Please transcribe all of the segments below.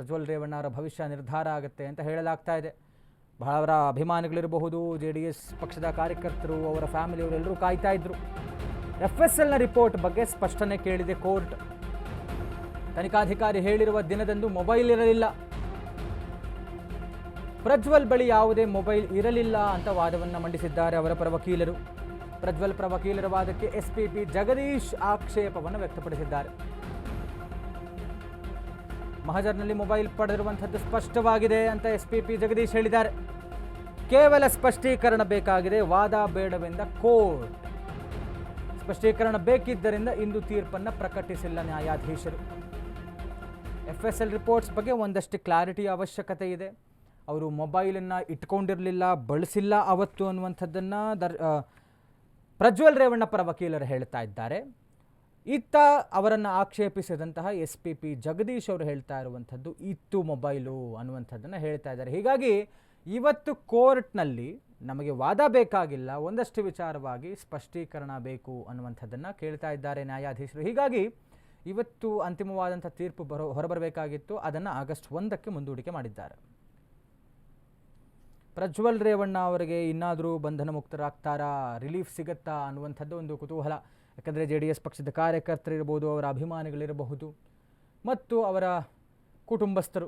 ಪ್ರಜ್ವಲ್ ರೇವಣ್ಣ ಅವರ ಭವಿಷ್ಯ ನಿರ್ಧಾರ ಆಗುತ್ತೆ ಅಂತ ಹೇಳಲಾಗ್ತಾ ಇದೆ. ಬಹಳ ಅಭಿಮಾನಿಗಳಿರಬಹುದು, JDS ಪಕ್ಷದ ಕಾರ್ಯಕರ್ತರು, ಅವರ ಫ್ಯಾಮಿಲಿಯವರೆಲ್ಲರೂ ಕಾಯ್ತಾ ಇದ್ರು. FSLನ ರಿಪೋರ್ಟ್ ಬಗ್ಗೆ ಸ್ಪಷ್ಟನೆ ಕೇಳಿದೆ ಕೋರ್ಟ್. ತನಿಖಾಧಿಕಾರಿ ಹೇಳಿರುವ ದಿನದಂದು ಮೊಬೈಲ್ ಇರಲಿಲ್ಲ, ಪ್ರಜ್ವಲ್ ಬಳಿ ಯಾವುದೇ ಮೊಬೈಲ್ ಇರಲಿಲ್ಲ ಅಂತ ವಾದವನ್ನು ಮಂಡಿಸಿದ್ದಾರೆ ಅವರ ಪರ ವಕೀಲರು. ಪ್ರಜ್ವಲ್ ಪರ ವಕೀಲರ ವಾದಕ್ಕೆ SPP ಜಗದೀಶ್ ಆಕ್ಷೇಪವನ್ನು ವ್ಯಕ್ತಪಡಿಸಿದ್ದಾರೆ. ಮಹಜರ್ನಲ್ಲಿ ಮೊಬೈಲ್ ಪಡೆದಿರುವಂಥದ್ದು ಸ್ಪಷ್ಟವಾಗಿದೆ ಅಂತ SPP ಜಗದೀಶ್ ಹೇಳಿದ್ದಾರೆ. ಕೇವಲ ಸ್ಪಷ್ಟೀಕರಣ ಬೇಕಾಗಿದೆ, ವಾದ ಬೇಡವೆಂದ ಕೋರ್ಟ್. ಸ್ಪಷ್ಟೀಕರಣ ಬೇಕಿದ್ದರಿಂದ ಇಂದು ತೀರ್ಪನ್ನು ಪ್ರಕಟಿಸಿಲ್ಲ ನ್ಯಾಯಾಧೀಶರು. FSL ರಿಪೋರ್ಟ್ಸ್ ಬಗ್ಗೆ ಒಂದಷ್ಟು ಕ್ಲಾರಿಟಿ ಅವಶ್ಯಕತೆ ಇದೆ. ಅವರು ಮೊಬೈಲನ್ನು ಇಟ್ಕೊಂಡಿರಲಿಲ್ಲ, ಬಳಸಿಲ್ಲ ಅವತ್ತು ಅನ್ನುವಂಥದ್ದನ್ನು ಪ್ರಜ್ವಲ್ ರೇವಣ್ಣ ಪರ ವಕೀಲರು ಹೇಳ್ತಾ ಇದ್ದಾರೆ. ಇತ್ತ ಅವರನ್ನು ಆಕ್ಷೇಪಿಸಿದಂತಹ SPP ಜಗದೀಶ್ ಅವರು ಹೇಳ್ತಾ ಇರುವಂಥದ್ದು ಇತ್ತು ಮೊಬೈಲು ಅನ್ನುವಂಥದ್ದನ್ನು ಹೇಳ್ತಾ ಇದ್ದಾರೆ. ಹೀಗಾಗಿ ಇವತ್ತು ಕೋರ್ಟ್ನಲ್ಲಿ ನಮಗೆ ವಾದ ಬೇಕಾಗಿಲ್ಲ, ಒಂದಷ್ಟು ವಿಚಾರವಾಗಿ ಸ್ಪಷ್ಟೀಕರಣ ಬೇಕು ಅನ್ನುವಂಥದ್ದನ್ನು ಕೇಳ್ತಾ ಇದ್ದಾರೆ ನ್ಯಾಯಾಧೀಶರು. ಹೀಗಾಗಿ ಇವತ್ತು ಅಂತಿಮವಾದಂಥ ತೀರ್ಪು ಹೊರಬರಬೇಕಾಗಿತ್ತು, ಅದನ್ನು ಆಗಸ್ಟ್ 1ಕ್ಕೆ ಮುಂದೂಡಿಕೆ ಮಾಡಿದ್ದಾರೆ. ಪ್ರಜ್ವಲ್ ರೇವಣ್ಣ ಅವರಿಗೆ ಇನ್ನಾದರೂ ಬಂಧನ ಮುಕ್ತರಾಗ್ತಾರಾ, ರಿಲೀಫ್ ಸಿಗುತ್ತಾ ಅನ್ನುವಂಥದ್ದು ಒಂದು ಕುತೂಹಲ. ಯಾಕಂದರೆ JDS ಪಕ್ಷದ ಕಾರ್ಯಕರ್ತರಿರ್ಬೋದು, ಅವರ ಅಭಿಮಾನಿಗಳಿರಬಹುದು ಮತ್ತು ಅವರ ಕುಟುಂಬಸ್ಥರು,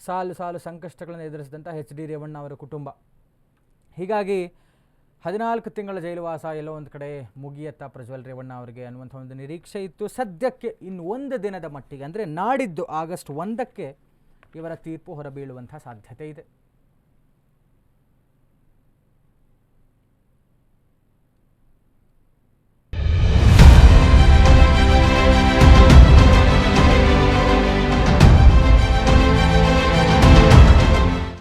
ಸಾಲು ಸಾಲು ಸಂಕಷ್ಟಗಳನ್ನು ಎದುರಿಸಿದಂಥ HD ರೇವಣ್ಣ ಅವರ ಕುಟುಂಬ. ಹೀಗಾಗಿ 14 ತಿಂಗಳ ಜೈಲುವಾಸ ಎಲ್ಲೋ ಒಂದು ಕಡೆ ಮುಗಿಯತ್ತಾ ಪ್ರಜ್ವಲ್ ರೇವಣ್ಣ ಅವರಿಗೆ ಅನ್ನುವಂಥ ಒಂದು ನಿರೀಕ್ಷೆ ಇತ್ತು. ಸದ್ಯಕ್ಕೆ ಇನ್ನು ಒಂದು ದಿನದ ಮಟ್ಟಿಗೆ ಅಂದರೆ ನಾಡಿದ್ದು ಆಗಸ್ಟ್ 1ಕ್ಕೆ ಇವರ ತೀರ್ಪು ಹೊರಬೀಳುವಂಥ ಸಾಧ್ಯತೆ ಇದೆ.